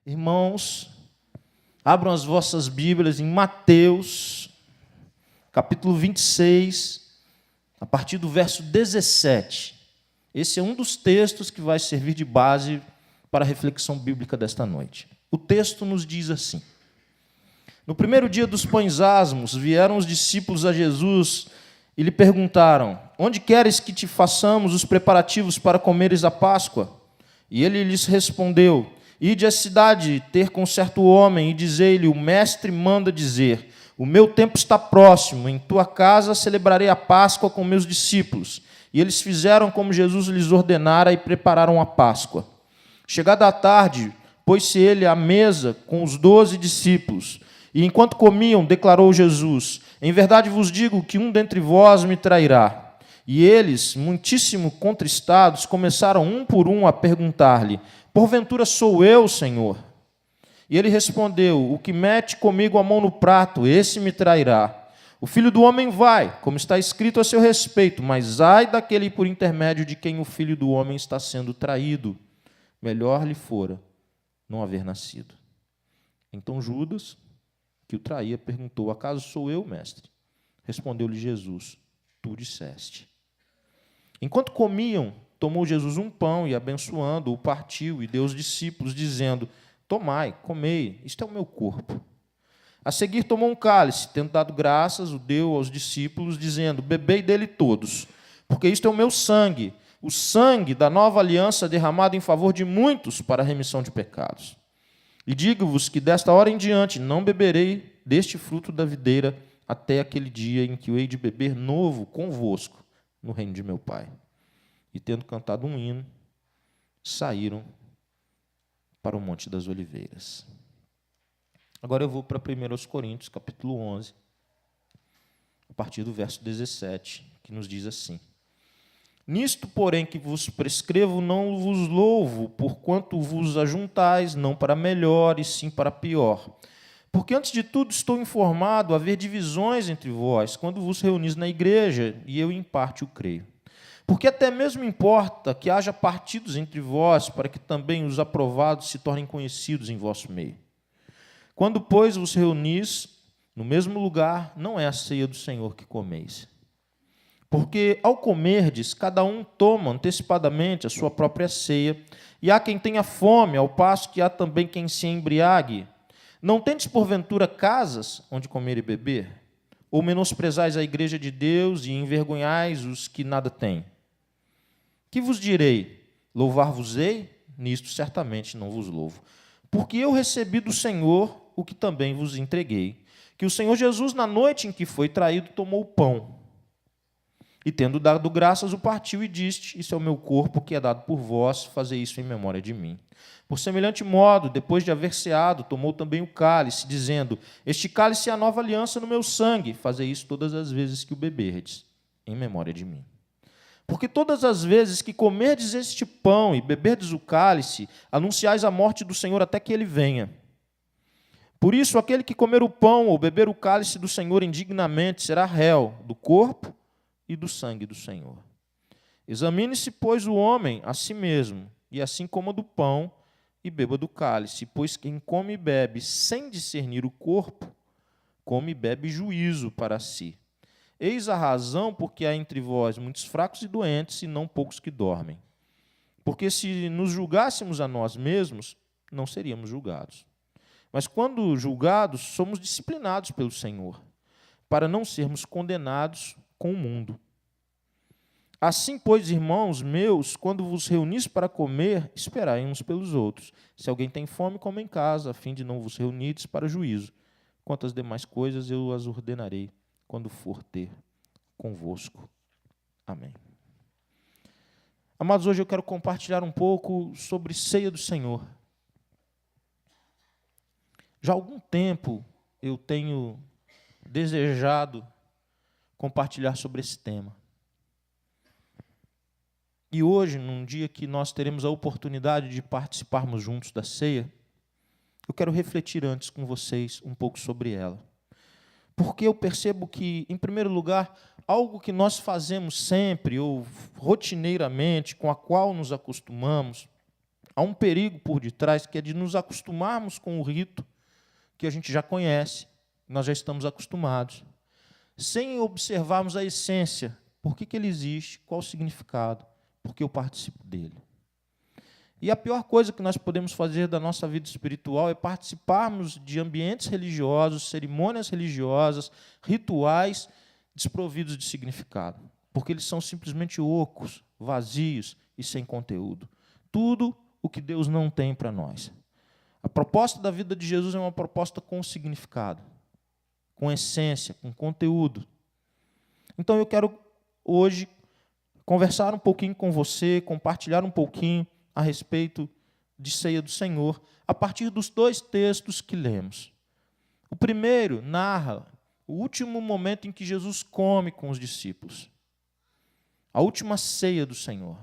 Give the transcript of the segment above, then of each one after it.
Irmãos, abram as vossas Bíblias em Mateus, capítulo 26, a partir do verso 17. Esse é um dos textos que vai servir de base para a reflexão bíblica desta noite. O texto nos diz assim: No primeiro dia dos pães asmos, vieram os discípulos a Jesus e lhe perguntaram: Onde queres que te façamos os preparativos para comeres a Páscoa? E ele lhes respondeu: Ide à cidade ter com certo homem e dizei-lhe: O mestre manda dizer: O meu tempo está próximo, em tua casa celebrarei a Páscoa com meus discípulos. E eles fizeram como Jesus lhes ordenara e prepararam a Páscoa. Chegada a tarde, pôs-se ele à mesa com os 12 discípulos. E enquanto comiam, declarou Jesus: Em verdade vos digo que um dentre vós me trairá. E eles, muitíssimo contristados, começaram um por um a perguntar-lhe: Porventura sou eu, Senhor? E ele respondeu: O que mete comigo a mão no prato, esse me trairá. O Filho do Homem vai, como está escrito a seu respeito, mas ai daquele por intermédio de quem o Filho do Homem está sendo traído. Melhor lhe fora não haver nascido. Então Judas, que o traía, perguntou: Acaso sou eu, mestre? Respondeu-lhe Jesus: Tu disseste. Enquanto comiam, tomou Jesus um pão e, abençoando, o partiu e deu aos discípulos, dizendo: Tomai, comei, isto é o meu corpo. A seguir tomou um cálice, tendo dado graças, o deu aos discípulos, dizendo: Bebei dele todos, porque isto é o meu sangue, o sangue da nova aliança derramado em favor de muitos para a remissão de pecados. E digo-vos que desta hora em diante não beberei deste fruto da videira até aquele dia em que eu hei de beber novo convosco no reino de meu Pai. E tendo cantado um hino, saíram para o Monte das Oliveiras. Agora eu vou para 1 Coríntios, capítulo 11, a partir do verso 17, que nos diz assim: Nisto, porém, que vos prescrevo, não vos louvo, porquanto vos ajuntais, não para melhor, e sim para pior. Porque, antes de tudo, estou informado haver divisões entre vós, quando vos reunis na igreja, e eu em parte o creio. Porque até mesmo importa que haja partidos entre vós, para que também os aprovados se tornem conhecidos em vosso meio. Quando, pois, vos reunis no mesmo lugar, não é a ceia do Senhor que comeis. Porque, ao comerdes, cada um toma antecipadamente a sua própria ceia, e há quem tenha fome, ao passo que há também quem se embriague. Não tendes, porventura, casas onde comer e beber? Ou menosprezais a igreja de Deus e envergonhais os que nada têm? Que vos direi? Louvar-vos-ei? Nisto certamente não vos louvo. Porque eu recebi do Senhor o que também vos entreguei, que o Senhor Jesus, na noite em que foi traído, tomou o pão, e tendo dado graças, o partiu e disse: Isso é o meu corpo, que é dado por vós, fazei isso em memória de mim. Por semelhante modo, depois de haver ceado, tomou também o cálice, dizendo: Este cálice é a nova aliança no meu sangue, fazei isso todas as vezes que o beberdes, em memória de mim. Porque todas as vezes que comerdes este pão e beberdes o cálice, anunciais a morte do Senhor até que ele venha. Por isso, aquele que comer o pão ou beber o cálice do Senhor indignamente será réu do corpo e do sangue do Senhor. Examine-se, pois, o homem a si mesmo, e assim coma do pão e beba do cálice, pois quem come e bebe sem discernir o corpo, come e bebe juízo para si. Eis a razão porque há entre vós muitos fracos e doentes, e não poucos que dormem. Porque se nos julgássemos a nós mesmos, não seríamos julgados. Mas quando julgados, somos disciplinados pelo Senhor, para não sermos condenados com o mundo. Assim, pois, irmãos meus, quando vos reunis para comer, esperai uns pelos outros. Se alguém tem fome, coma em casa, a fim de não vos reunides para juízo. Quanto às demais coisas, eu as ordenarei quando for ter convosco. Amém. Amados, hoje eu quero compartilhar um pouco sobre ceia do Senhor. Já há algum tempo eu tenho desejado compartilhar sobre esse tema. E hoje, num dia que nós teremos a oportunidade de participarmos juntos da ceia, eu quero refletir antes com vocês um pouco sobre ela. Porque eu percebo que, em primeiro lugar, algo que nós fazemos sempre, ou rotineiramente, com a qual nos acostumamos, Há um perigo por detrás, que é de nos acostumarmos com o rito que a gente já conhece, nós já estamos acostumados, sem observarmos a essência. Por que ele existe? Qual o significado? Porque eu participo dele. E a pior coisa que nós podemos fazer da nossa vida espiritual é participarmos de ambientes religiosos, cerimônias religiosas, rituais desprovidos de significado, porque eles são simplesmente ocos, vazios e sem conteúdo. Tudo o que Deus não tem para nós. A proposta da vida de Jesus é uma proposta com significado, com essência, com conteúdo. Então eu quero hoje conversar um pouquinho com você, compartilhar um pouquinho a respeito de ceia do Senhor, a partir dos dois textos que lemos. O primeiro narra o último momento em que Jesus come com os discípulos, a última ceia do Senhor.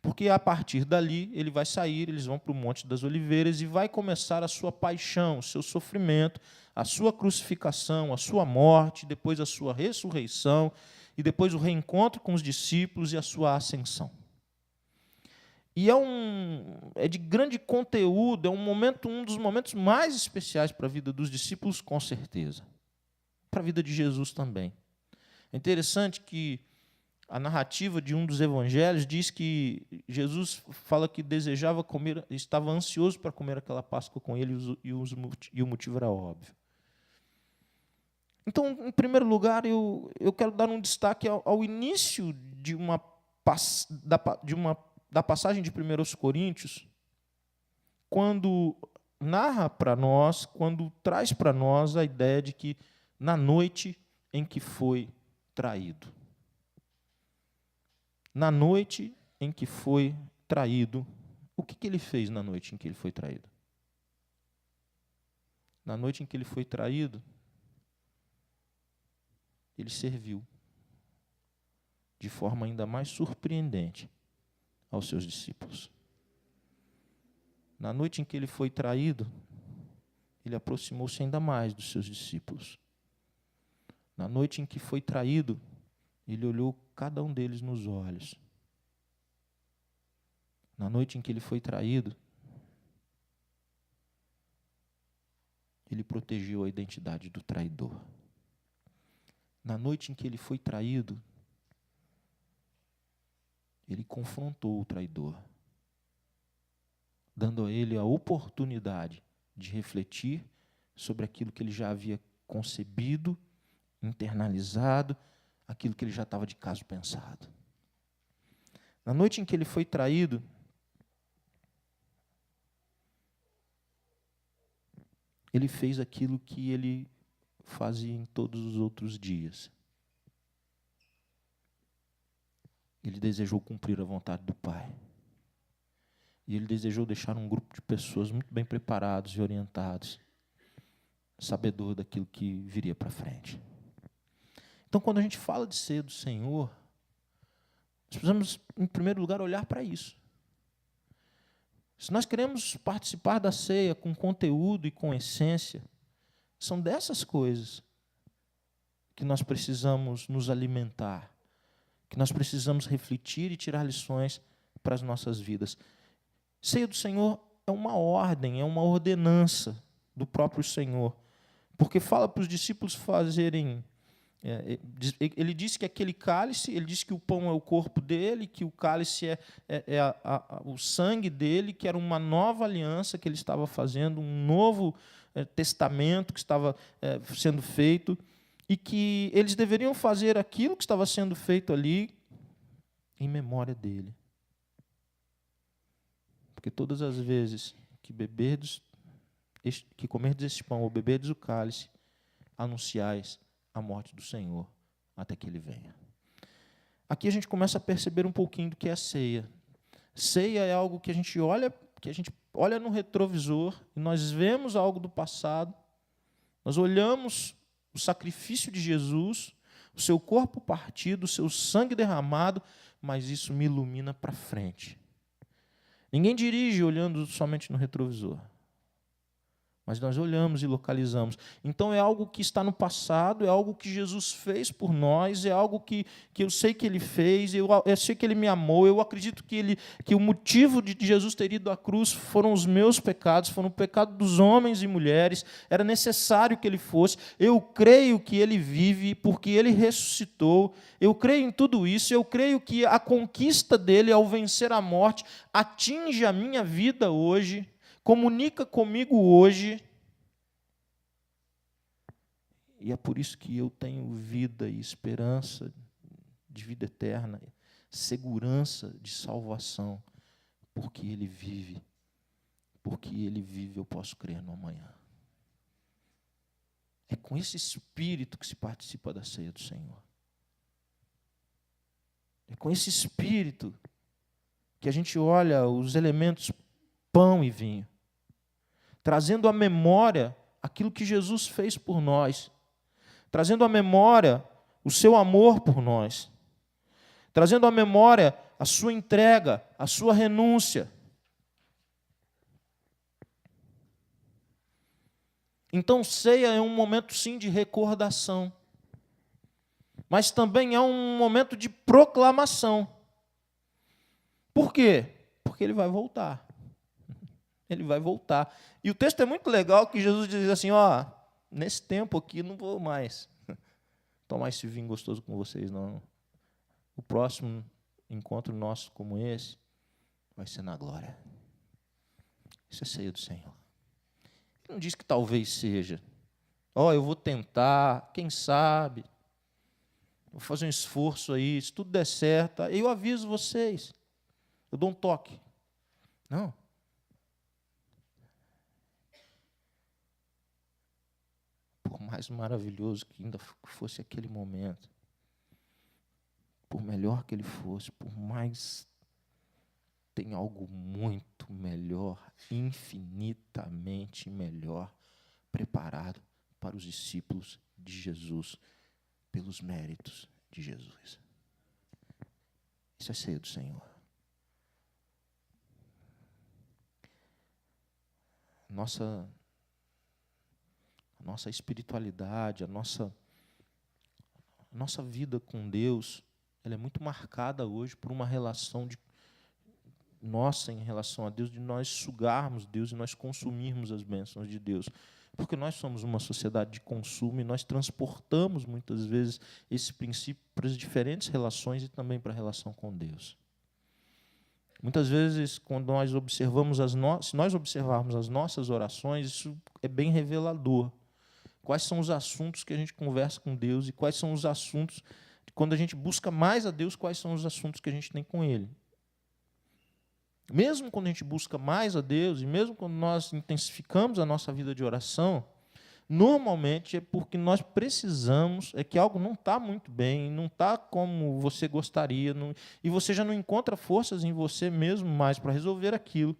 Porque a partir dali ele vai sair, eles vão para o Monte das Oliveiras e vai começar a sua paixão, o seu sofrimento, a sua crucificação, a sua morte, depois a sua ressurreição e depois o reencontro com os discípulos e a sua ascensão. E é de grande conteúdo, é um dos momentos mais especiais para a vida dos discípulos, com certeza. Para a vida de Jesus também. É interessante que a narrativa de um dos evangelhos diz que Jesus fala que desejava comer, estava ansioso para comer aquela Páscoa com ele, e o motivo era óbvio. Então, em primeiro lugar, eu quero dar um destaque ao início da passagem de 1 Coríntios, quando narra para nós, quando traz para nós a ideia de que na noite em que foi traído. Na noite em que foi traído, o que ele fez na noite em que ele foi traído? Na noite em que ele foi traído, ele serviu de forma ainda mais surpreendente aos seus discípulos. Na noite em que ele foi traído, ele aproximou-se ainda mais dos seus discípulos. Na noite em que foi traído, ele olhou cada um deles nos olhos. Na noite em que ele foi traído, ele protegeu a identidade do traidor. Na noite em que ele foi traído, ele confrontou o traidor, dando a ele a oportunidade de refletir sobre aquilo que ele já havia concebido, internalizado, aquilo que ele já estava de caso pensado. Na noite em que ele foi traído, ele fez aquilo que ele fazia em todos os outros dias. Ele desejou cumprir a vontade do Pai. E ele desejou deixar um grupo de pessoas muito bem preparados e orientados, sabedor daquilo que viria para frente. Então, quando a gente fala de ceia do Senhor, nós precisamos, em primeiro lugar, olhar para isso. Se nós queremos participar da ceia com conteúdo e com essência, são dessas coisas que nós precisamos nos alimentar, que nós precisamos refletir e tirar lições para as nossas vidas. Ceia do Senhor é uma ordem, é uma ordenança do próprio Senhor, porque fala para os discípulos fazerem. Ele disse que aquele cálice, ele disse que o pão é o corpo dele, que o cálice é o sangue dele, que era uma nova aliança que ele estava fazendo, um novo testamento que estava sendo feito, e que eles deveriam fazer aquilo que estava sendo feito ali em memória dele. Porque todas as vezes que comerdes este pão ou beberdes o cálice, anunciais a morte do Senhor até que ele venha. Aqui a gente começa a perceber um pouquinho do que é a ceia. Ceia é algo que a gente olha no retrovisor e nós vemos algo do passado, nós olhamos o sacrifício de Jesus, o seu corpo partido, o seu sangue derramado, mas isso me ilumina para frente. Ninguém dirige olhando somente no retrovisor. mas nós olhamos e localizamos. Então é algo que está no passado, é algo que Jesus fez por nós, é algo que eu sei que Ele fez, eu sei que Ele me amou, eu acredito que o motivo de Jesus ter ido à cruz foram os meus pecados, foram o pecado dos homens e mulheres, era necessário que Ele fosse. Eu creio que Ele vive porque Ele ressuscitou, eu creio em tudo isso, eu creio que a conquista dEle ao vencer a morte atinge a minha vida hoje, comunica comigo hoje, e é por isso que eu tenho vida e esperança de vida eterna, segurança de salvação, porque Ele vive. Porque Ele vive, eu posso crer no amanhã. É com esse espírito que se participa da ceia do Senhor. É com esse espírito que a gente olha os elementos pão e vinho, trazendo à memória aquilo que Jesus fez por nós, trazendo à memória o seu amor por nós, trazendo à memória a sua entrega, a sua renúncia. Então, ceia é um momento, sim, de recordação, mas também é um momento de proclamação. Por quê? Porque Ele vai voltar. Ele vai voltar. E o texto é muito legal, que Jesus diz assim, nesse tempo aqui não vou mais tomar esse vinho gostoso com vocês, não. O próximo encontro nosso como esse vai ser na glória. Isso é ceia do Senhor. Ele não diz que talvez seja. Eu vou tentar, quem sabe, vou fazer um esforço aí, se tudo der certo, eu aviso vocês, eu dou um toque. Não. Por mais maravilhoso que ainda fosse aquele momento, por melhor que ele fosse, por mais, tem algo muito melhor, infinitamente melhor, preparado para os discípulos de Jesus, pelos méritos de Jesus. Isso é ceia do Senhor. Nossa espiritualidade, a nossa vida com Deus, ela é muito marcada hoje por uma relação nossa em relação a Deus, de nós sugarmos Deus e nós consumirmos as bênçãos de Deus. Porque nós somos uma sociedade de consumo e nós transportamos, muitas vezes, esse princípio para as diferentes relações e também para a relação com Deus. Muitas vezes, quando nós observamos se nós observarmos as nossas orações, isso é bem revelador. Quais são os assuntos que a gente conversa com Deus e quais são os assuntos, quando a gente busca mais a Deus, quais são os assuntos que a gente tem com Ele. Mesmo quando a gente busca mais a Deus e mesmo quando nós intensificamos a nossa vida de oração, normalmente é porque nós precisamos, é que algo não está muito bem, não está como você gostaria, e você já não encontra forças em você mesmo mais para resolver aquilo.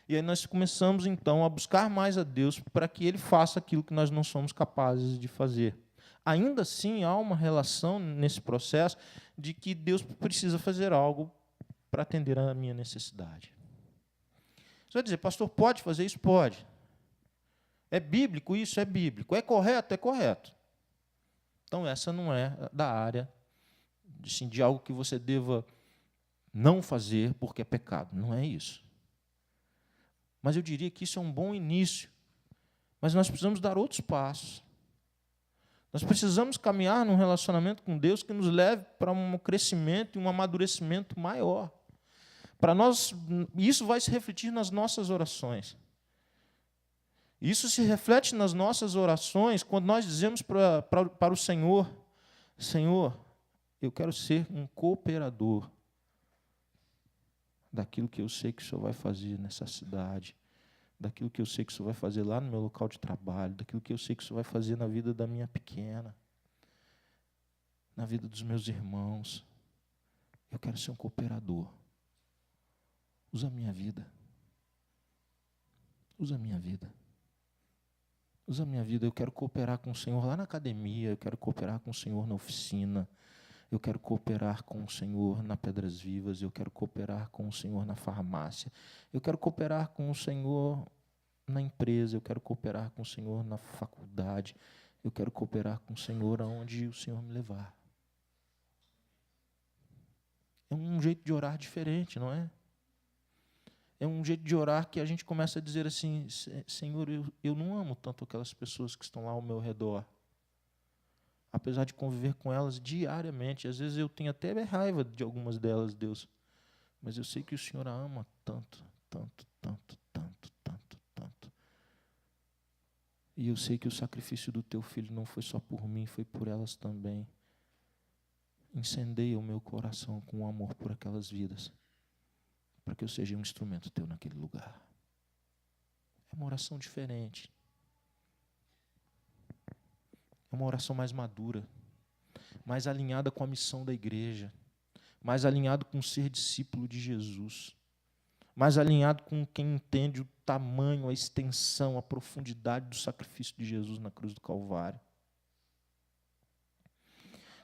E aí nós começamos, então, a buscar mais a Deus para que Ele faça aquilo que nós não somos capazes de fazer. Ainda assim, há uma relação nesse processo de que Deus precisa fazer algo para atender a minha necessidade. Você vai dizer, pastor, pode fazer isso? Pode. É bíblico isso? É bíblico. É correto? É correto. Então, essa não é da área assim, de algo que você deva não fazer porque é pecado. Não é isso. Mas eu diria que isso é um bom início. Mas nós precisamos dar outros passos. Nós precisamos caminhar num relacionamento com Deus que nos leve para um crescimento e um amadurecimento maior. Para nós, isso vai se refletir nas nossas orações. Isso se reflete nas nossas orações quando nós dizemos para o Senhor, Senhor, eu quero ser um cooperador daquilo que eu sei que o Senhor vai fazer nessa cidade, daquilo que eu sei que o Senhor vai fazer lá no meu local de trabalho, daquilo que eu sei que o Senhor vai fazer na vida da minha pequena, na vida dos meus irmãos. Eu quero ser um cooperador. Usa a minha vida. Usa a minha vida. Usa a minha vida. Eu quero cooperar com o Senhor lá na academia, eu quero cooperar com o Senhor na oficina, eu quero cooperar com o Senhor na Pedras Vivas, eu quero cooperar com o Senhor na farmácia, eu quero cooperar com o Senhor na empresa, eu quero cooperar com o Senhor na faculdade, eu quero cooperar com o Senhor aonde o Senhor me levar. É um jeito de orar diferente, não é? É um jeito de orar que a gente começa a dizer assim, Senhor, eu não amo tanto aquelas pessoas que estão lá ao meu redor. Apesar de conviver com elas diariamente, às vezes eu tenho até raiva de algumas delas, Deus. Mas eu sei que o Senhor a ama tanto, tanto, tanto, tanto, tanto, tanto. E eu sei que o sacrifício do teu filho não foi só por mim, foi por elas também. Incendeia o meu coração com amor por aquelas vidas, para que eu seja um instrumento teu naquele lugar. É uma oração diferente. É uma oração mais madura, mais alinhada com a missão da igreja, mais alinhado com ser discípulo de Jesus, mais alinhado com quem entende o tamanho, a extensão, a profundidade do sacrifício de Jesus na cruz do Calvário.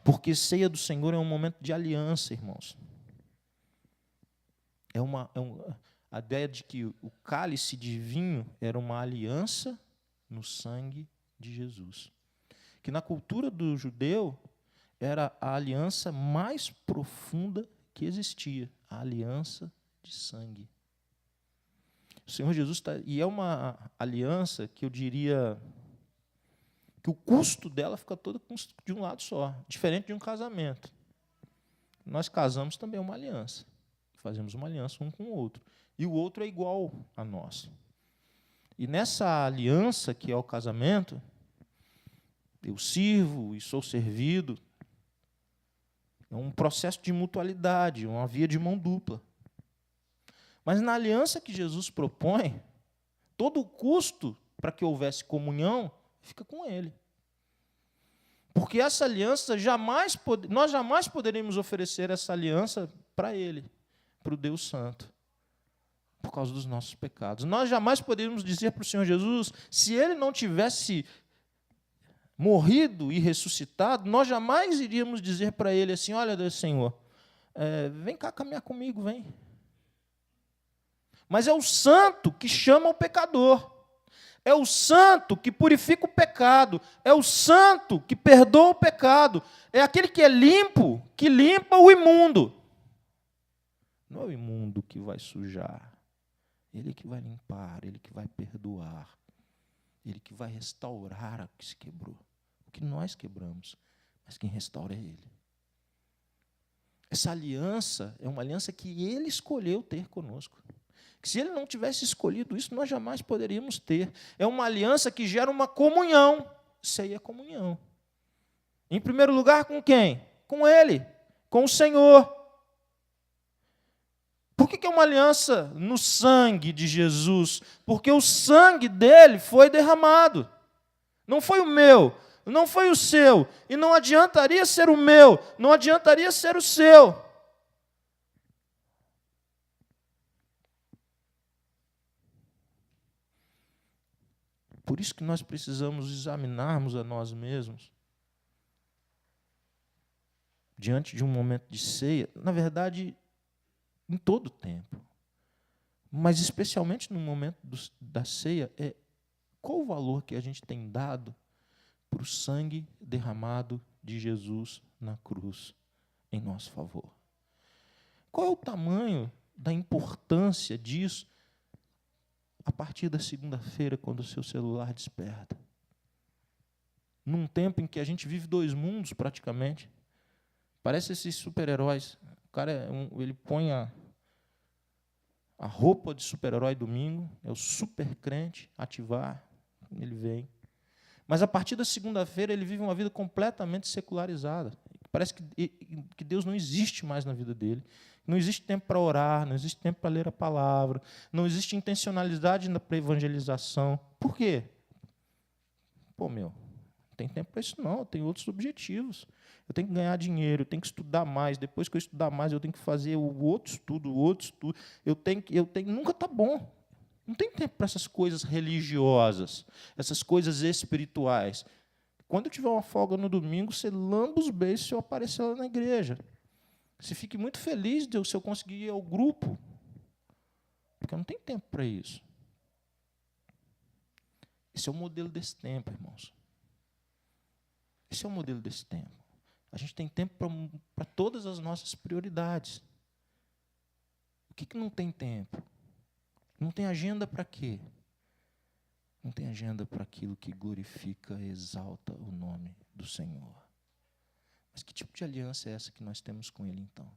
Porque ceia do Senhor é um momento de aliança, irmãos. A ideia de que o cálice de vinho era uma aliança no sangue de Jesus. Que na cultura do judeu era a aliança mais profunda que existia, a aliança de sangue. O Senhor Jesus e é uma aliança que eu diria que o custo dela fica todo de um lado só, diferente de um casamento. Nós casamos também uma aliança. Fazemos uma aliança um com o outro. E o outro é igual a nós. E nessa aliança, que é o casamento, eu sirvo e sou servido. É um processo de mutualidade, uma via de mão dupla. Mas na aliança que Jesus propõe, todo o custo para que houvesse comunhão fica com Ele. Porque essa aliança, nós jamais poderíamos oferecer essa aliança para Ele, para o Deus Santo, por causa dos nossos pecados. Nós jamais poderíamos dizer para o Senhor Jesus, se Ele não tivesse morrido e ressuscitado, nós jamais iríamos dizer para Ele assim, olha, Deus Senhor, vem cá caminhar comigo, vem. Mas é o santo que chama o pecador. É o santo que purifica o pecado. É o santo que perdoa o pecado. É aquele que é limpo, que limpa o imundo. Não é o imundo que vai sujar. Ele que vai limpar, ele que vai perdoar. Ele que vai restaurar o que se quebrou. O que nós quebramos. Mas quem restaura é Ele. Essa aliança é uma aliança que Ele escolheu ter conosco. Que se Ele não tivesse escolhido isso, nós jamais poderíamos ter. É uma aliança que gera uma comunhão. Ceia é comunhão. Em primeiro lugar, com quem? Com Ele, com o Senhor. Por que é uma aliança no sangue de Jesus? Porque o sangue dele foi derramado. Não foi o meu, não foi o seu. E não adiantaria ser o meu, não adiantaria ser o seu. Por isso que nós precisamos examinarmos a nós mesmos. Diante de um momento de ceia, na verdade, em todo o tempo. Mas especialmente no momento da ceia, qual o valor que a gente tem dado para o sangue derramado de Jesus na cruz em nosso favor? Qual é o tamanho da importância disso a partir da segunda-feira, quando o seu celular desperta? Num tempo em que a gente vive dois mundos, praticamente. Parece esses super-heróis. O cara, ele põe a roupa de super-herói domingo, é o super crente, ativar, ele vem. Mas a partir da segunda-feira ele vive uma vida completamente secularizada. Parece que Deus não existe mais na vida dele. Não existe tempo para orar, não existe tempo para ler a palavra, não existe intencionalidade para evangelização. Por quê? Não tem tempo para isso não, eu tenho outros objetivos. Eu tenho que ganhar dinheiro, eu tenho que estudar mais, depois que eu estudar mais, eu tenho que fazer o outro estudo. Nunca está bom. Não tem tempo para essas coisas religiosas, essas coisas espirituais. Quando eu tiver uma folga no domingo, você lamba os beijos se eu aparecer lá na igreja. Você fique muito feliz se eu conseguir ir ao grupo, porque eu não tenho tempo para isso. Esse é o modelo desse tempo, irmãos. Esse é o modelo desse tempo. A gente tem tempo para todas as nossas prioridades. O que não tem tempo? Não tem agenda para quê? Não tem agenda para aquilo que glorifica e exalta o nome do Senhor. Mas que tipo de aliança é essa que nós temos com Ele, então?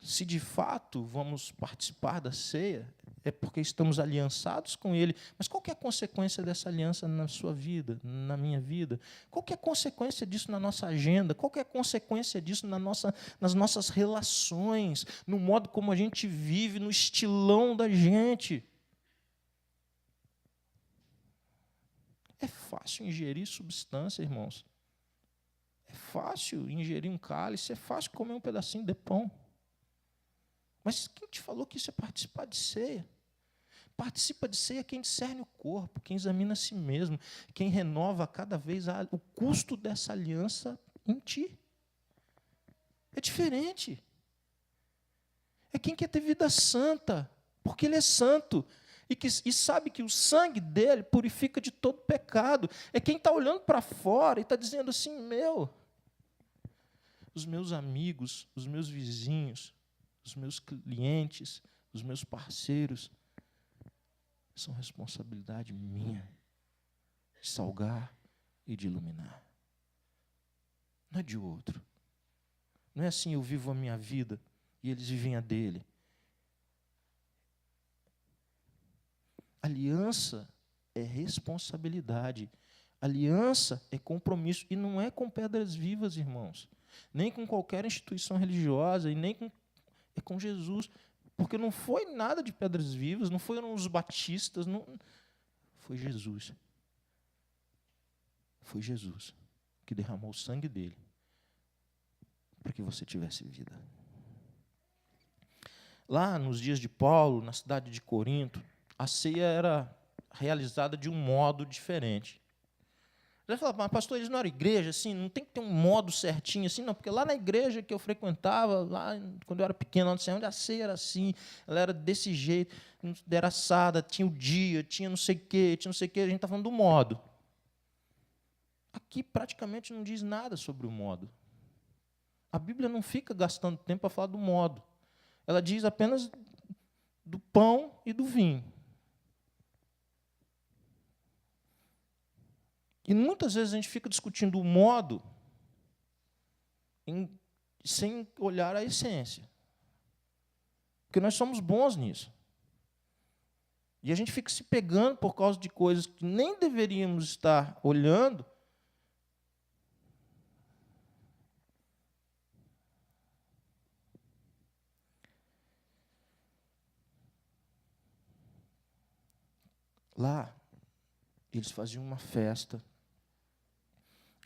Se de fato vamos participar da ceia, é porque estamos aliançados com Ele. Mas qual que é a consequência dessa aliança na sua vida, na minha vida? Qual que é a consequência disso na nossa agenda? Qual que é a consequência disso nas nossas relações, no modo como a gente vive, no estilão da gente? É fácil ingerir substância, irmãos. É fácil ingerir um cálice, é fácil comer um pedacinho de pão. Mas quem te falou que isso é participar de ceia? Participa de ceia quem discerne o corpo, quem examina a si mesmo, quem renova cada vez o custo dessa aliança em ti. É diferente. É quem quer ter vida santa, porque ele é santo. E sabe que o sangue dele purifica de todo pecado. É quem está olhando para fora e está dizendo assim, os meus amigos, os meus vizinhos, os meus clientes, os meus parceiros, são responsabilidade minha de salgar e de iluminar. Não é de outro. Não é assim, eu vivo a minha vida e eles vivem a dele. Aliança é responsabilidade. Aliança é compromisso. E não é com pedras vivas, irmãos. Nem com qualquer instituição religiosa, e nem é com Jesus. Porque não foi nada de pedras vivas, não foram os batistas, não, foi Jesus. Foi Jesus que derramou o sangue dele para que você tivesse vida. Lá nos dias de Paulo, na cidade de Corinto, a ceia era realizada de um modo diferente. Você vai falar, mas pastor, eles não eram igreja, assim, não tem que ter um modo certinho, assim, não, porque lá na igreja que eu frequentava, lá quando eu era pequeno, não sei onde, a ceia era assim, ela era desse jeito, era assada, tinha o dia, tinha não sei o quê, a gente está falando do modo. Aqui praticamente não diz nada sobre o modo. A Bíblia não fica gastando tempo para falar do modo. Ela diz apenas do pão e do vinho. E muitas vezes a gente fica discutindo o modo sem olhar a essência. Porque nós somos bons nisso. E a gente fica se pegando por causa de coisas que nem deveríamos estar olhando. Lá, eles faziam uma festa.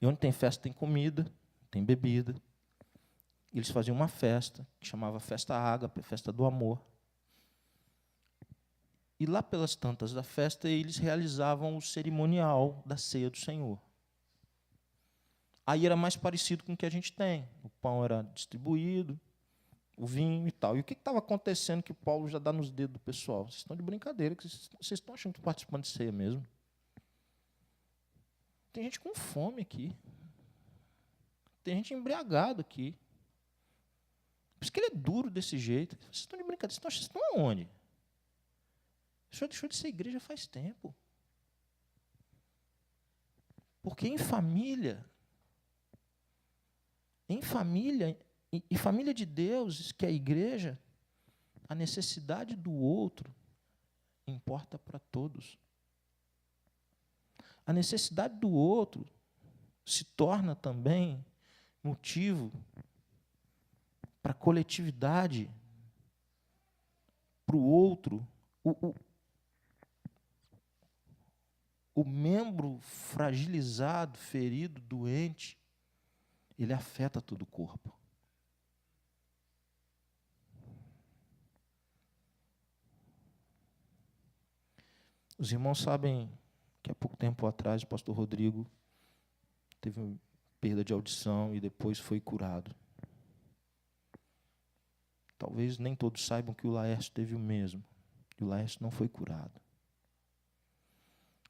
E onde tem festa tem comida, tem bebida. Eles faziam uma festa, que chamava Festa Ágape, Festa do Amor. E lá pelas tantas da festa, eles realizavam o cerimonial da ceia do Senhor. Aí era mais parecido com o que a gente tem. O pão era distribuído, o vinho e tal. E o que estava acontecendo que Paulo já dá nos dedos do pessoal? Vocês estão de brincadeira, que vocês estão achando que estão participando de ceia mesmo. Tem gente com fome aqui. Tem gente embriagado aqui. Por isso que ele é duro desse jeito. Vocês estão de brincadeira, vocês estão aonde? Deixou de ser igreja faz tempo. Porque em família, e família de Deus, que é a igreja, a necessidade do outro importa para todos. A necessidade do outro se torna também motivo para a coletividade, para o outro. O membro fragilizado, ferido, doente, ele afeta todo o corpo. Os irmãos sabem que há pouco tempo atrás o pastor Rodrigo teve perda de audição e depois foi curado. Talvez nem todos saibam que o Laércio teve o mesmo. E o Laércio não foi curado.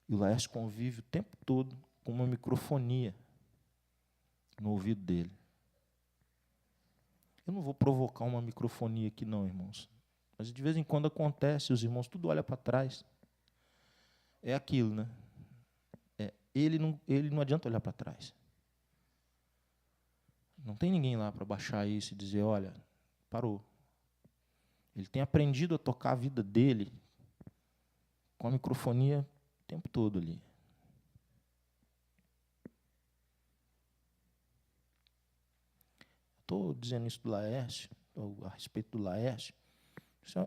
E o Laércio convive o tempo todo com uma microfonia no ouvido dele. Eu não vou provocar uma microfonia aqui não, irmãos. Mas de vez em quando acontece, os irmãos tudo olham para trás. É aquilo, né? Ele não adianta olhar para trás. Não tem ninguém lá para baixar isso e dizer, olha, parou. Ele tem aprendido a tocar a vida dele com a microfonia o tempo todo ali. Estou dizendo isso do Laércio, ou a respeito do Laércio.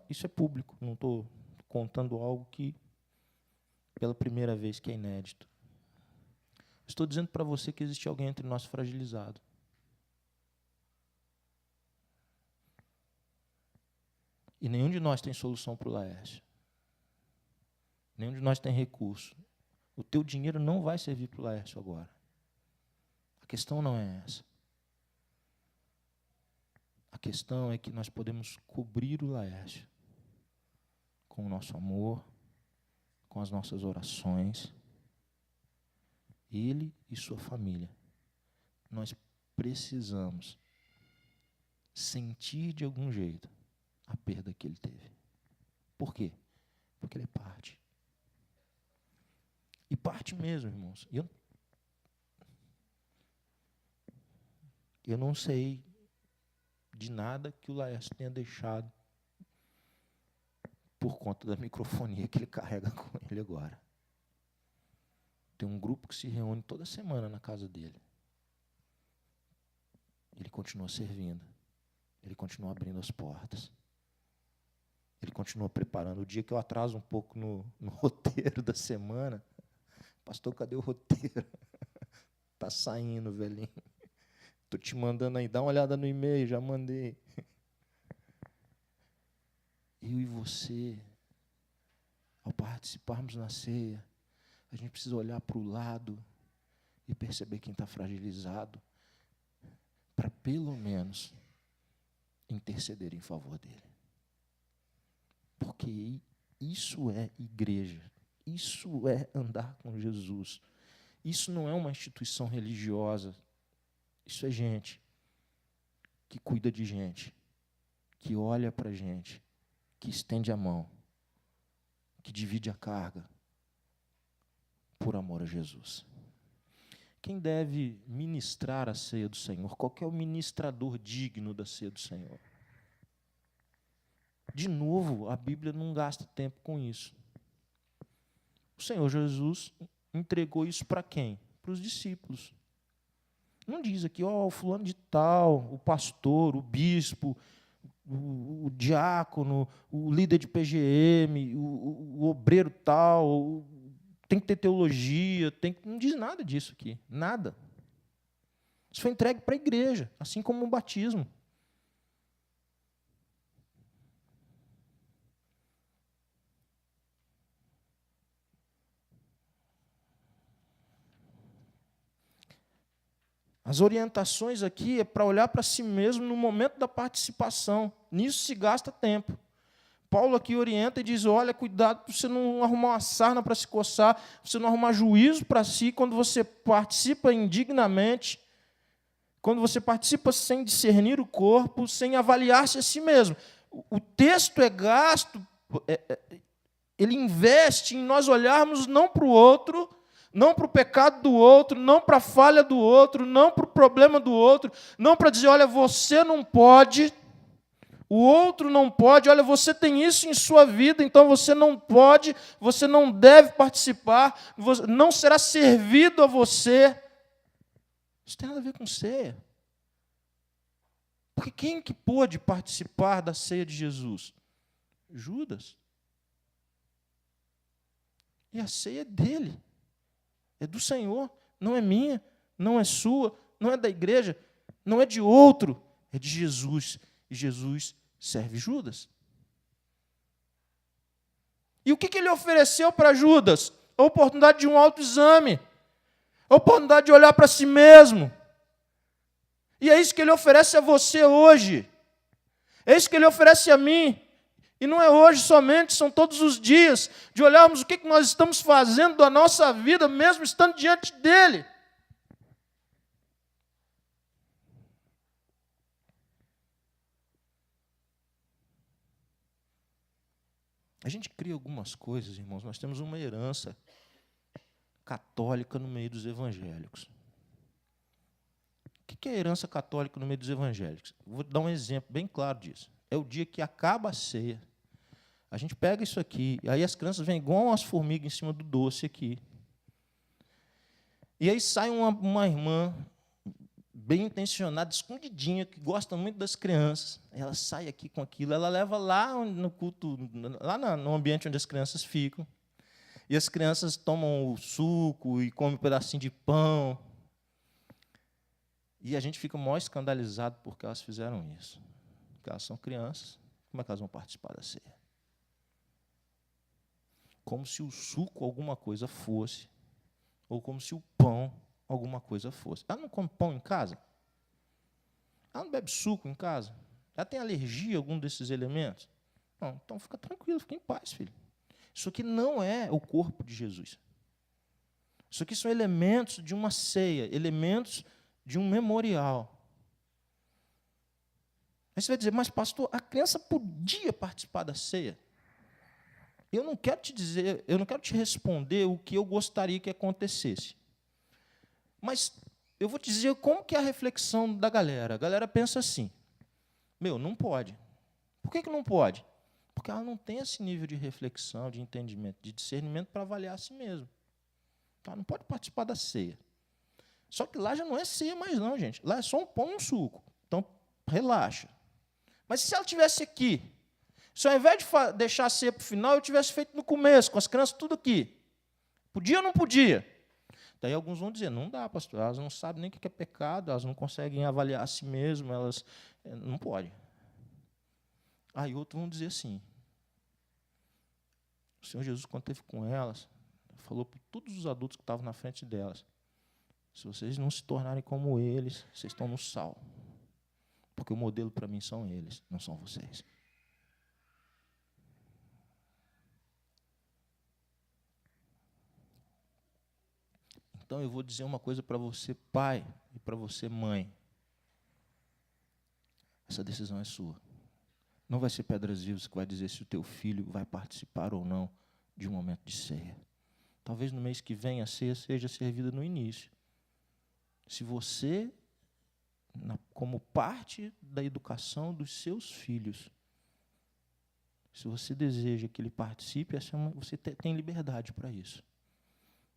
Isso é público, não estou contando algo que, pela primeira vez, que é inédito. Estou dizendo para você que existe alguém entre nós fragilizado. E nenhum de nós tem solução para o Laércio. Nenhum de nós tem recurso. O teu dinheiro não vai servir para o Laércio agora. A questão não é essa. A questão é que nós podemos cobrir o Laércio com o nosso amor, com as nossas orações. Ele e sua família. Nós precisamos sentir de algum jeito a perda que ele teve. Por quê? Porque ele é parte. E parte mesmo, irmãos. Eu não sei de nada que o Laércio tenha deixado por conta da microfonia que ele carrega com ele agora. Tem um grupo que se reúne toda semana na casa dele. Ele continua servindo. Ele continua abrindo as portas. Ele continua preparando. O dia que eu atraso um pouco no roteiro da semana, pastor, cadê o roteiro? Está saindo, velhinho. Estou te mandando aí, dá uma olhada no e-mail, já mandei. Eu e você, ao participarmos na ceia, a gente precisa olhar para o lado e perceber quem está fragilizado, para pelo menos interceder em favor dele. Porque isso é igreja, isso é andar com Jesus. Isso não é uma instituição religiosa, isso é gente que cuida de gente, que olha para a gente, que estende a mão, que divide a carga, por amor a Jesus. Quem deve ministrar a ceia do Senhor? Qual que é o ministrador digno da ceia do Senhor? De novo, a Bíblia não gasta tempo com isso. O Senhor Jesus entregou isso para quem? Para os discípulos. Não diz aqui, o fulano de tal, o pastor, o bispo, o diácono, o líder de PGM, o obreiro tal, tem que ter teologia, não diz nada disso aqui, nada. Isso foi entregue para a igreja, assim como o batismo. As orientações aqui é para olhar para si mesmo no momento da participação. Nisso se gasta tempo. Paulo aqui orienta e diz, olha, cuidado para você não arrumar uma sarna para se coçar, você não arrumar juízo para si quando você participa indignamente, quando você participa sem discernir o corpo, sem avaliar-se a si mesmo. O texto é gasto, ele investe em nós olharmos não para o outro, não para o pecado do outro, não para a falha do outro, não para o problema do outro, não para dizer, olha, você não pode, o outro não pode, olha, você tem isso em sua vida, então você não pode, você não deve participar, não será servido a você. Isso tem nada a ver com ceia. Porque quem que pôde participar da ceia de Jesus? Judas. E a ceia é dele. É do Senhor, não é minha, não é sua, não é da igreja, não é de outro, é de Jesus. E Jesus serve Judas. E o que ele ofereceu para Judas? A oportunidade de um autoexame, a oportunidade de olhar para si mesmo. E é isso que ele oferece a você hoje. É isso que ele oferece a mim. E não é hoje somente, são todos os dias, de olharmos o que nós estamos fazendo da nossa vida, mesmo estando diante dele. A gente cria algumas coisas, irmãos. Nós temos uma herança católica no meio dos evangélicos. O que é herança católica no meio dos evangélicos? Vou dar um exemplo bem claro disso. É o dia que acaba a ceia. A gente pega isso aqui, e aí as crianças vêm igual umas formigas em cima do doce aqui. E aí sai uma irmã bem intencionada, escondidinha, que gosta muito das crianças. Ela sai aqui com aquilo, ela leva lá no culto, lá no ambiente onde as crianças ficam. E as crianças tomam o suco e comem um pedacinho de pão. E a gente fica mó escandalizado porque elas fizeram isso. Porque elas são crianças, como é que elas vão participar da ceia? Como se o suco alguma coisa fosse, ou como se o pão alguma coisa fosse. Ela não come pão em casa? Ela não bebe suco em casa? Ela tem alergia a algum desses elementos? Não, então fica tranquilo, fica em paz, filho. Isso aqui não é o corpo de Jesus. Isso aqui são elementos de uma ceia, elementos de um memorial. Aí você vai dizer, mas pastor, a criança podia participar da ceia? Eu não quero te dizer, eu não quero te responder o que eu gostaria que acontecesse. Mas eu vou te dizer como que é a reflexão da galera. A galera pensa assim, não pode. Por que não pode? Porque ela não tem esse nível de reflexão, de entendimento, de discernimento para avaliar a si mesma. Então, ela não pode participar da ceia. Só que lá já não é ceia mais não, gente. Lá é só um pão e um suco. Então, relaxa. Mas se ela estivesse aqui, se ao invés de deixar a ceia para o final, eu tivesse feito no começo, com as crianças tudo aqui. Podia ou não podia? Daí alguns vão dizer, não dá, pastor, elas não sabem nem o que é pecado, elas não conseguem avaliar a si mesmas, elas não podem. Aí outros vão dizer assim, o Senhor Jesus, quando esteve com elas, falou para todos os adultos que estavam na frente delas, se vocês não se tornarem como eles, vocês estão no sal. Porque o modelo para mim são eles, não são vocês. Então eu vou dizer uma coisa para você, pai, e para você, mãe. Essa decisão é sua. Não vai ser Pedras Vivas que vai dizer se o teu filho vai participar ou não de um momento de ceia. Talvez no mês que vem a ceia seja servida no início. Se você, como parte da educação dos seus filhos, se você deseja que ele participe, você tem liberdade para isso.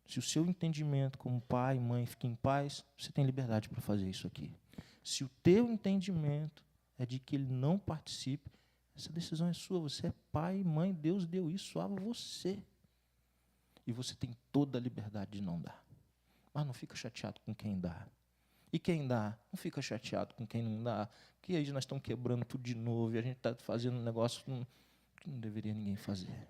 Se o seu entendimento como pai e mãe fica em paz, você tem liberdade para fazer isso aqui. Se o teu entendimento é de que ele não participe, essa decisão é sua. Você é pai e mãe, Deus deu isso a você. E você tem toda a liberdade de não dar. Mas não fica chateado com quem dá. E quem dá, não fica chateado com quem não dá. Porque aí nós estamos quebrando tudo de novo e a gente está fazendo um negócio que não deveria ninguém fazer.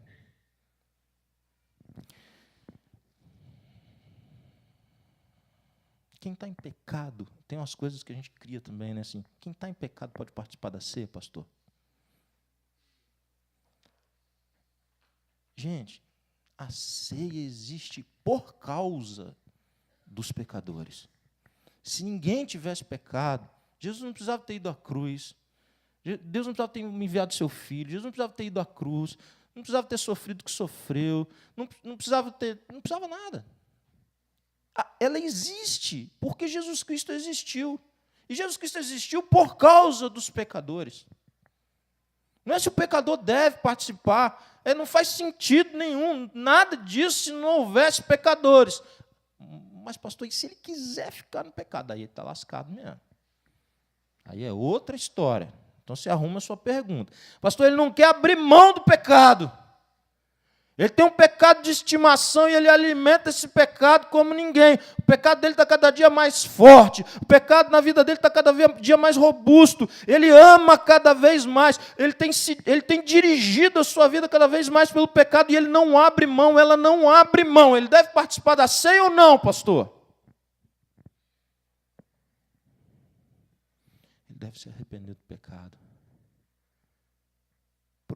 Quem está em pecado, tem umas coisas que a gente cria também, né? Assim, quem está em pecado pode participar da ceia, pastor? Gente, a ceia existe por causa dos pecadores. Se ninguém tivesse pecado, Jesus não precisava ter ido à cruz. Deus não precisava ter enviado seu filho. Jesus não precisava ter ido à cruz. Não precisava ter sofrido o que sofreu. Não precisava nada. Ela existe porque Jesus Cristo existiu. E Jesus Cristo existiu por causa dos pecadores. Não é se o pecador deve participar. Não faz sentido nenhum, nada disso se não houvesse pecadores. Mas, pastor, e se ele quiser ficar no pecado? Aí ele está lascado mesmo. Aí é outra história. Então, você arruma a sua pergunta. Pastor, ele não quer abrir mão do pecado. Ele tem um pecado de estimação e ele alimenta esse pecado como ninguém. O pecado dele está cada dia mais forte. O pecado na vida dele está cada dia mais robusto. Ele ama cada vez mais. Ele tem dirigido a sua vida cada vez mais pelo pecado e ele não abre mão, ela não abre mão. Ele deve participar da ceia ou não, pastor? Ele deve se arrepender do pecado.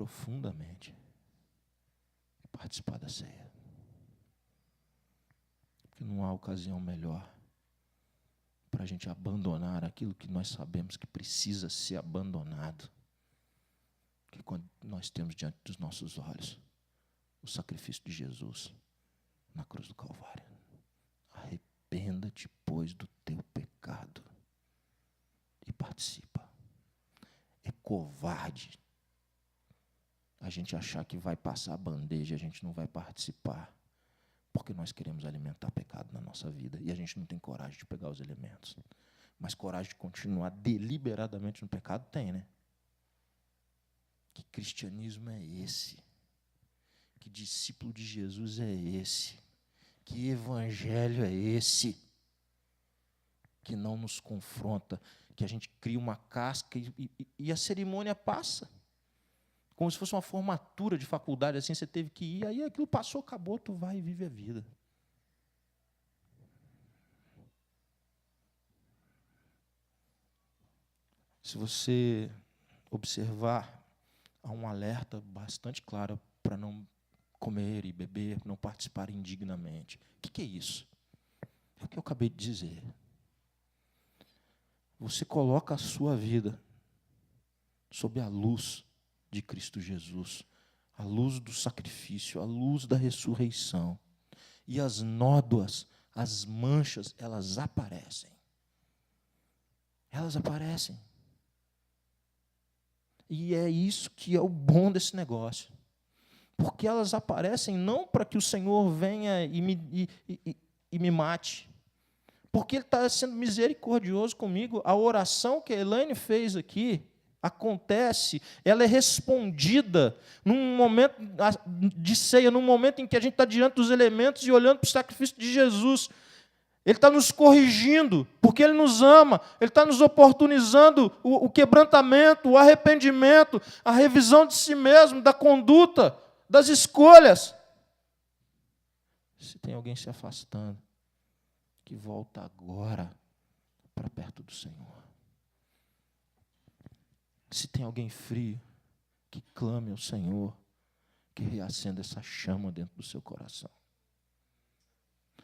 profundamente e participar da ceia. Porque não há ocasião melhor para a gente abandonar aquilo que nós sabemos que precisa ser abandonado, que quando nós temos diante dos nossos olhos o sacrifício de Jesus na cruz do Calvário. Arrependa-te, pois, do teu pecado e participa. É covarde a gente achar que vai passar a bandeja e a gente não vai participar, porque nós queremos alimentar pecado na nossa vida e a gente não tem coragem de pegar os elementos. Mas coragem de continuar deliberadamente no pecado tem, né? Que cristianismo é esse? Que discípulo de Jesus é esse? Que evangelho é esse? Que não nos confronta, que a gente cria uma casca e a cerimônia passa. Como se fosse uma formatura de faculdade, assim, você teve que ir, aí aquilo passou, acabou, tu vai e vive a vida. Se você observar, há um alerta bastante claro para não comer e beber, não participar indignamente. O que é isso? É o que eu acabei de dizer. Você coloca a sua vida sob a luz de Cristo Jesus, a luz do sacrifício, a luz da ressurreição. E as nódoas, as manchas, elas aparecem. Elas aparecem. E é isso que é o bom desse negócio. Porque elas aparecem não para que o Senhor venha e me mate. Porque Ele está sendo misericordioso comigo. A oração que a Elaine fez aqui acontece, ela é respondida num momento de ceia, num momento em que a gente está diante dos elementos e olhando para o sacrifício de Jesus. Ele está nos corrigindo, porque Ele nos ama. Ele está nos oportunizando o quebrantamento, o arrependimento, a revisão de si mesmo, da conduta, das escolhas. Se tem alguém se afastando, que volta agora para perto do Senhor. Se tem alguém frio, que clame ao Senhor, que reacenda essa chama dentro do seu coração.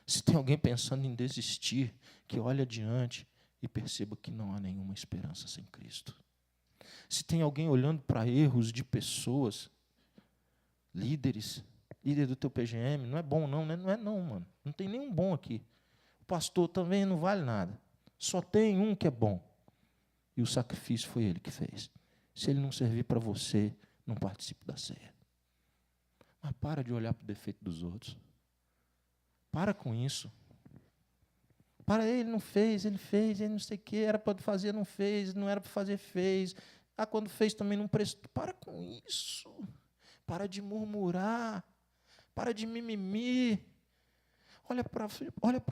Se tem alguém pensando em desistir, que olhe adiante e perceba que não há nenhuma esperança sem Cristo. Se tem alguém olhando para erros de pessoas, líder do teu PGM, não é bom não, não é não, mano. Não tem nenhum bom aqui. O pastor também não vale nada. Só tem um que é bom. E o sacrifício foi ele que fez. Se ele não servir para você, não participe da ceia. Mas para de olhar para o defeito dos outros. Para com isso. Para, ele não fez, ele fez, ele não sei o que, era para fazer, não fez, não era para fazer, fez. Ah, quando fez também não prestou. Para com isso. Para de murmurar. Para de mimimi. Olha para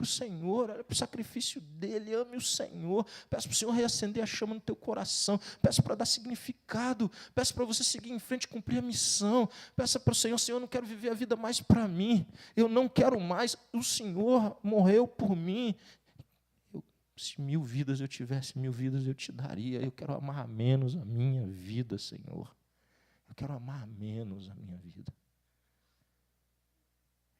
o Senhor, olha para o sacrifício dele, ame o Senhor. Peça para o Senhor reacender a chama no teu coração. Peça para dar significado. Peça para você seguir em frente e cumprir a missão. Peça para o Senhor, Senhor, eu não quero viver a vida mais para mim. Eu não quero mais. O Senhor morreu por mim. Se 1000 vidas eu tivesse, 1000 vidas eu te daria. Eu quero amar menos a minha vida, Senhor. Eu quero amar menos a minha vida.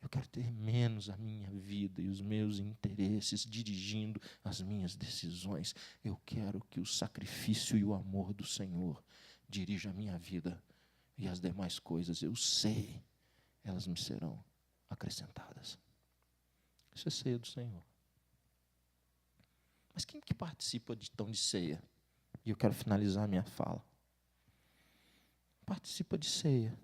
Eu quero ter menos a minha vida e os meus interesses dirigindo as minhas decisões. Eu quero que o sacrifício e o amor do Senhor dirija a minha vida. E as demais coisas, eu sei, elas me serão acrescentadas. Isso é ceia do Senhor. Mas quem que participa de ceia? E eu quero finalizar a minha fala. Participa de ceia.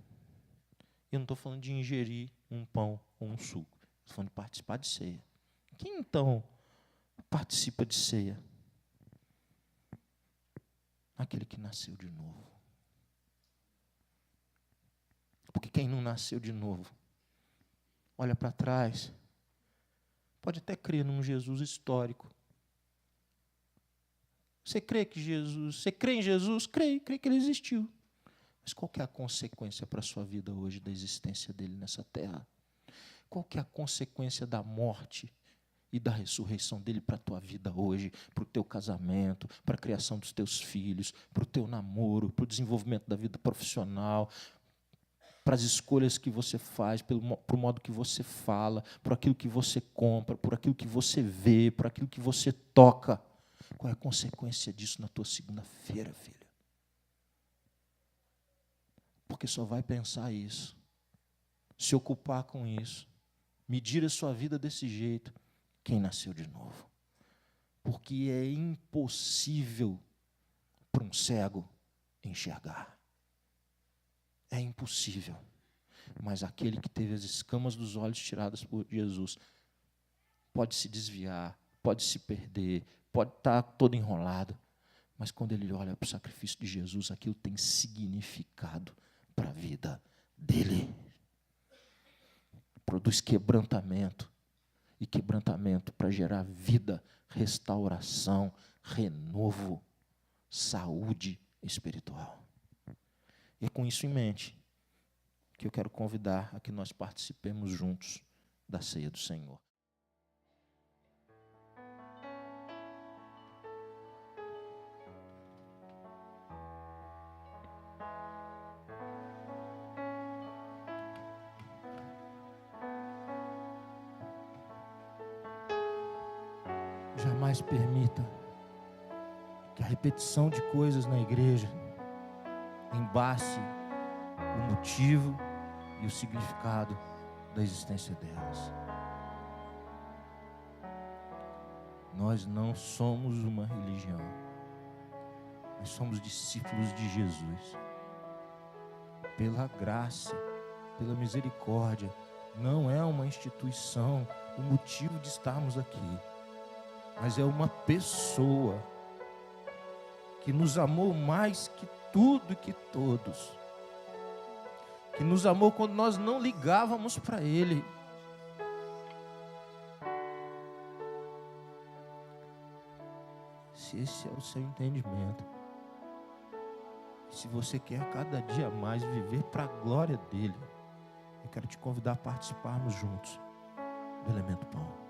Eu não estou falando de ingerir um pão ou um suco. Estou falando de participar de ceia. Quem, então, participa de ceia? Aquele que nasceu de novo. Porque quem não nasceu de novo, olha para trás, pode até crer num Jesus histórico. Você crê em Jesus? Crê que ele existiu. Mas qual que é a consequência para a sua vida hoje da existência dele nessa terra? Qual que é a consequência da morte e da ressurreição dele para a tua vida hoje, para o teu casamento, para a criação dos teus filhos, para o teu namoro, para o desenvolvimento da vida profissional, para as escolhas que você faz, para o modo que você fala, por aquilo que você compra, por aquilo que você vê, por aquilo que você toca. Qual é a consequência disso na tua segunda-feira, filha? Porque só vai pensar isso, se ocupar com isso, medir a sua vida desse jeito, quem nasceu de novo. Porque é impossível para um cego enxergar. É impossível. Mas aquele que teve as escamas dos olhos tiradas por Jesus pode se desviar, pode se perder, pode estar todo enrolado. Mas quando ele olha para o sacrifício de Jesus, aquilo tem significado para a vida dele. Produz quebrantamento. E quebrantamento para gerar vida, restauração, renovo, saúde espiritual. E é com isso em mente que eu quero convidar a que nós participemos juntos da ceia do Senhor. Jamais permita que a repetição de coisas na igreja embace o motivo e o significado da existência delas. Nós não somos uma religião. Nós somos discípulos de Jesus. Pela graça, pela misericórdia, não é uma instituição o motivo de estarmos aqui, mas é uma pessoa que nos amou mais que tudo e que todos, que nos amou quando nós não ligávamos para Ele. Se esse é o seu entendimento, se você quer cada dia mais viver para a glória dEle, eu quero te convidar a participarmos juntos do Elemento Pão.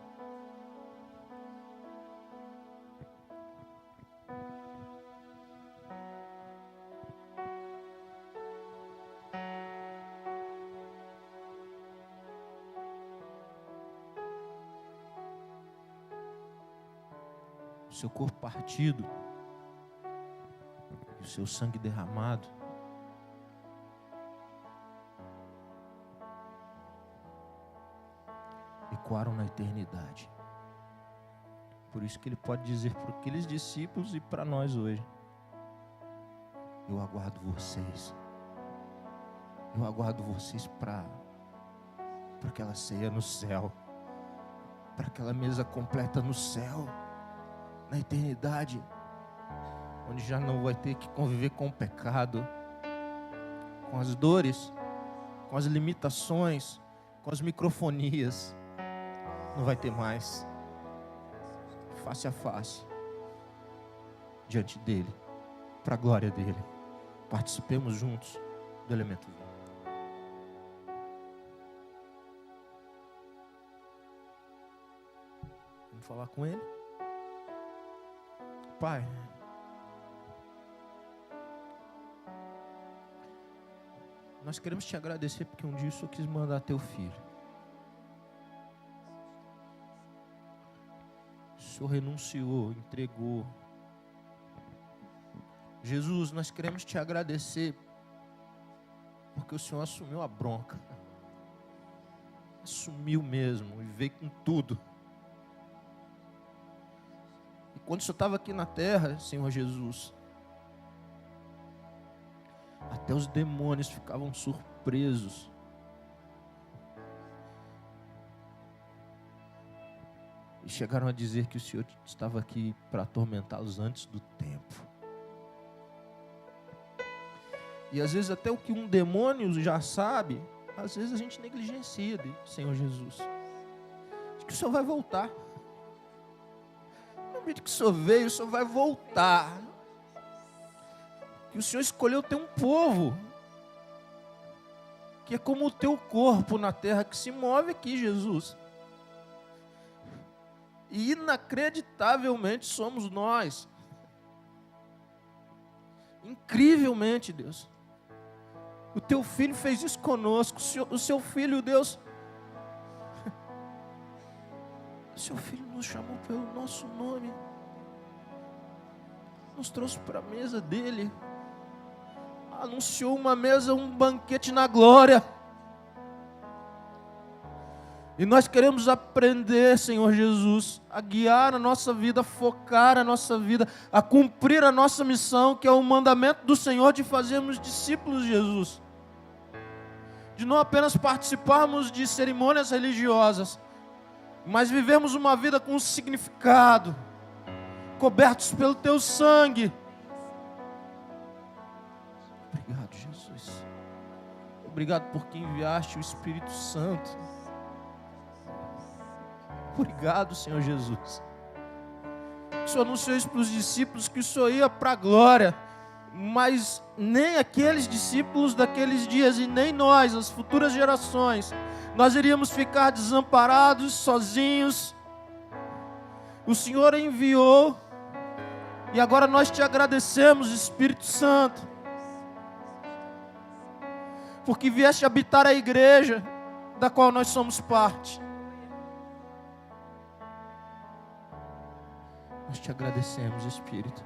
O seu corpo partido, o seu sangue derramado, ecoaram na eternidade. Por isso que ele pode dizer para aqueles discípulos e para nós hoje: eu aguardo vocês. Eu aguardo vocês para aquela ceia no céu, para aquela mesa completa no céu, na eternidade, onde já não vai ter que conviver com o pecado, com as dores, com as limitações, com as microfonias. Não vai ter mais. Face a face, diante dele, para a glória dele. Participemos juntos do Elemento Vinho. Vamos falar com ele? Pai, nós queremos te agradecer porque um dia o Senhor quis mandar teu filho. O Senhor renunciou, entregou. Jesus, nós queremos te agradecer porque o Senhor assumiu a bronca. Assumiu mesmo e veio com tudo. Quando o Senhor estava aqui na terra, Senhor Jesus, até os demônios ficavam surpresos. E chegaram a dizer que o Senhor estava aqui para atormentá-los antes do tempo. E às vezes até o que um demônio já sabe, às vezes a gente negligencia, Senhor Jesus. Acho que o Senhor vai voltar. No momento que o Senhor veio, o Senhor vai voltar. Que o Senhor escolheu ter um povo que é como o teu corpo na terra que se move aqui, Jesus. E inacreditavelmente somos nós. Incrivelmente, Deus. O teu filho fez isso conosco. O seu filho, Deus, o seu filho nos chamou pelo nosso nome, nos trouxe para a mesa dele, anunciou uma mesa, um banquete na glória. E nós queremos aprender, Senhor Jesus, a guiar a nossa vida, a focar a nossa vida, a cumprir a nossa missão, que é o mandamento do Senhor de fazermos discípulos de Jesus. De não apenas participarmos de cerimônias religiosas, mas vivemos uma vida com significado, cobertos pelo Teu sangue. Obrigado, Jesus. Obrigado porque enviaste o Espírito Santo. Obrigado, Senhor Jesus. O Senhor anunciou isso para os discípulos, que o Senhor ia para a glória, mas nem aqueles discípulos daqueles dias e nem nós, as futuras gerações, nós iríamos ficar desamparados, sozinhos. O Senhor enviou, e agora nós te agradecemos, Espírito Santo, porque vieste habitar a igreja da qual nós somos parte. Nós te agradecemos, Espírito,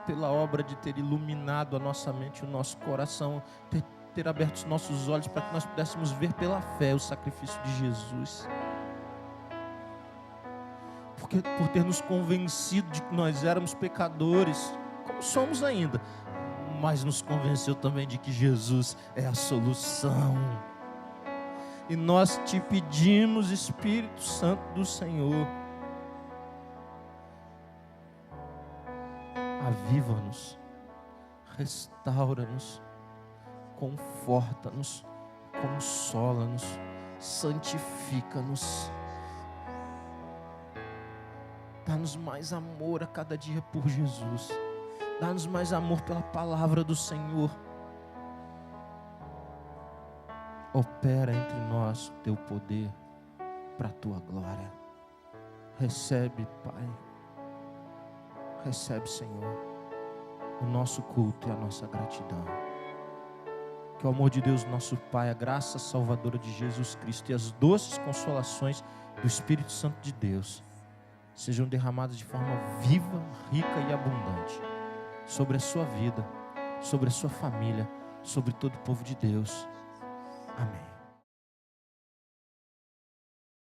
pela obra de ter iluminado a nossa mente e o nosso coração, ter aberto os nossos olhos para que nós pudéssemos ver pela fé o sacrifício de Jesus. Por ter nos convencido de que nós éramos pecadores, como somos ainda, mas nos convenceu também de que Jesus é a solução. E nós te pedimos, Espírito Santo do Senhor, aviva-nos, restaura-nos, conforta-nos, consola-nos, santifica-nos. Dá-nos mais amor a cada dia por Jesus. Dá-nos mais amor pela palavra do Senhor. Opera entre nós o teu poder para a tua glória. Recebe, Pai. Recebe, Senhor, o nosso culto e a nossa gratidão. Que o amor de Deus, nosso Pai, a graça salvadora de Jesus Cristo e as doces consolações do Espírito Santo de Deus sejam derramadas de forma viva, rica e abundante sobre a sua vida, sobre a sua família, sobre todo o povo de Deus. Amém.